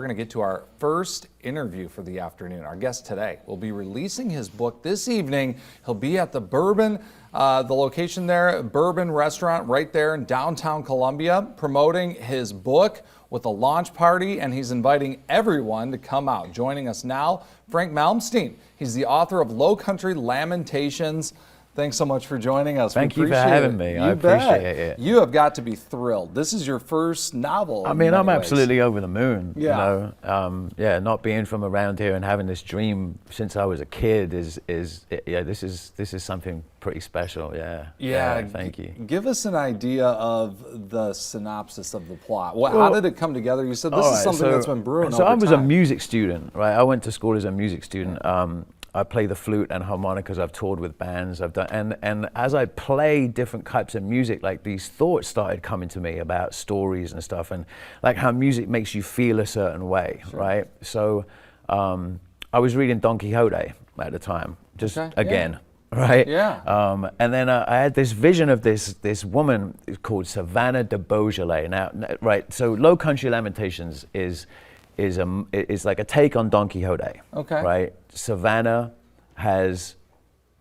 we're going to get to our first interview for the afternoon. Our guest today will be releasing his book this evening. He'll be at the Bourbon, the location there, Bourbon Restaurant right there in downtown Columbia, promoting his book with a launch party, and he's inviting everyone to come out. Joining us now, Frank Malmsteen. He's the author of Country Lamentations. Thanks so much for joining us. Thank you for having me. I appreciate it. You have got to be thrilled. This is your first novel. I mean, I'm absolutely over the moon. Yeah. You know, not being from around here and having this dream since I was a kid is this is something pretty special. Yeah. Thank you. Give us an idea of the synopsis of the plot. How did it come together? You said this is something that's been brewing over time. So I was a music student, right? I went to school as a music student. I play the flute and harmonicas. I've toured with bands. I've done, and as I play different types of music, like these thoughts started coming to me about stories and stuff, and like how music makes you feel a certain way, right? So I was reading Don Quixote at the time, just again. Right. Yeah. And then I had this vision of this woman called Savannah de Beaujolais. Now, right. So Low Country Lamentations is like a take on Don Quixote. Okay. Right. Savannah has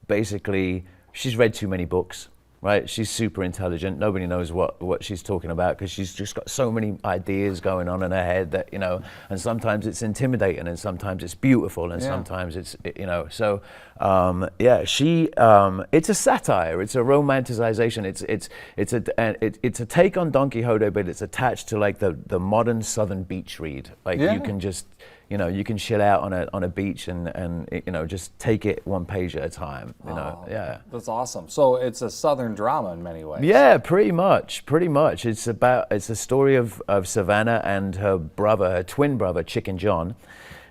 basically, she's read too many books. Right, she's super intelligent. Nobody knows what she's talking about because she's just got so many ideas going on in her head that, you know, and sometimes it's intimidating and sometimes it's beautiful and sometimes it's, you know, so it's a satire, it's a romanticization, it's a take on Don Quixote, but it's attached to like the modern Southern beach read. Like you can just, you know, you can chill out on a beach and you know, just take it one page at a time, you know. That's awesome. So it's a Southern drama in many ways. Yeah, pretty much. It's a story of Savannah and her brother, her twin brother, Chicken John,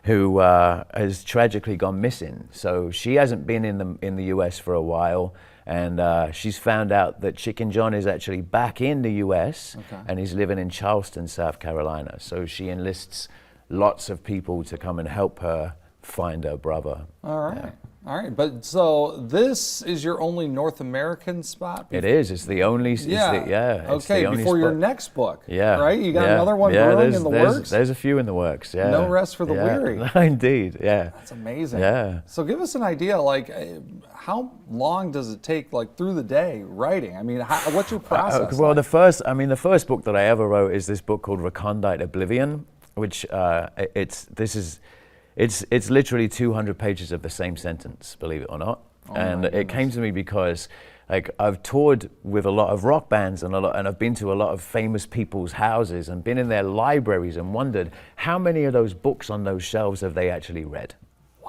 who has tragically gone missing. So she hasn't been in the US for a while, and she's found out that Chicken John is actually back in the US and he's living in Charleston, South Carolina. So she enlists lots of people to come and help her find her brother. All right. Yeah. All right. But so this is your only North American spot? It is. It's the only. It's okay. Before your next book. Yeah. Right. You got another one brewing in the works. There's a few in the works. Yeah. No rest for the weary. Indeed. Yeah. That's amazing. Yeah. So give us an idea. Like, how long does it take? Like through the day writing? I mean, what's your process? Well, the first book that I ever wrote is this book called Recondite Oblivion, which it's literally 200 pages of the same sentence, believe it or not. And it came to me because like I've toured with a lot of rock bands and I've been to a lot of famous people's houses and been in their libraries and wondered how many of those books on those shelves have they actually read,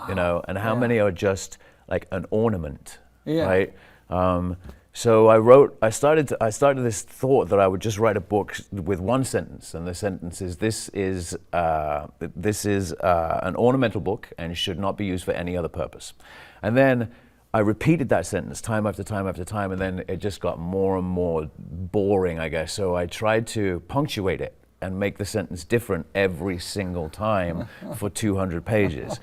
you know, and how many are just like an ornament, right? So I started this thought that I would just write a book with one sentence, and the sentence is, this is an ornamental book and should not be used for any other purpose. And then I repeated that sentence time after time after time, and then it just got more and more boring, I guess. So I tried to punctuate it and make the sentence different every single time for 200 pages.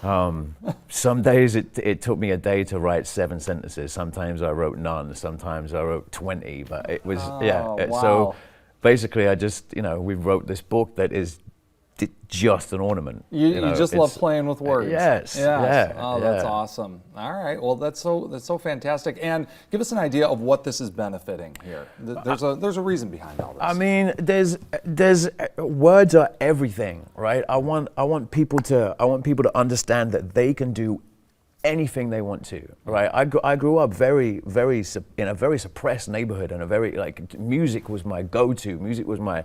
Some days it took me a day to write 7 sentences. Sometimes I wrote none. Sometimes I wrote 20. But it was So basically, we wrote this book that is just an ornament. You just love playing with words. Yes. Oh, that's awesome. All right. Well, that's so fantastic. And give us an idea of what this is benefiting here. There's a reason behind all this. I mean, there's words are everything, right? I want people to understand that they can do anything they want to, right? I grew up in a very suppressed neighborhood, and music was my go-to. Music was my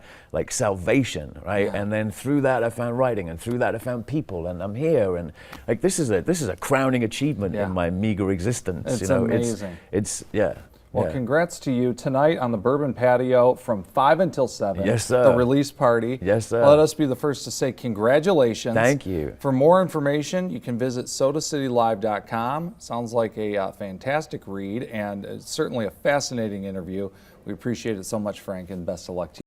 salvation, right? Yeah. And then through that I found writing, and through that I found people, and I'm here, and this is a crowning achievement in my meager existence. It's amazing. It's Well, congrats to you tonight on the Bourbon Patio from 5 until 7. Yes, sir. The release party. Yes, sir. Let us be the first to say congratulations. Thank you. For more information, you can visit sodacitylive.com. Sounds like a fantastic read, and it's certainly a fascinating interview. We appreciate it so much, Frank, and best of luck to you.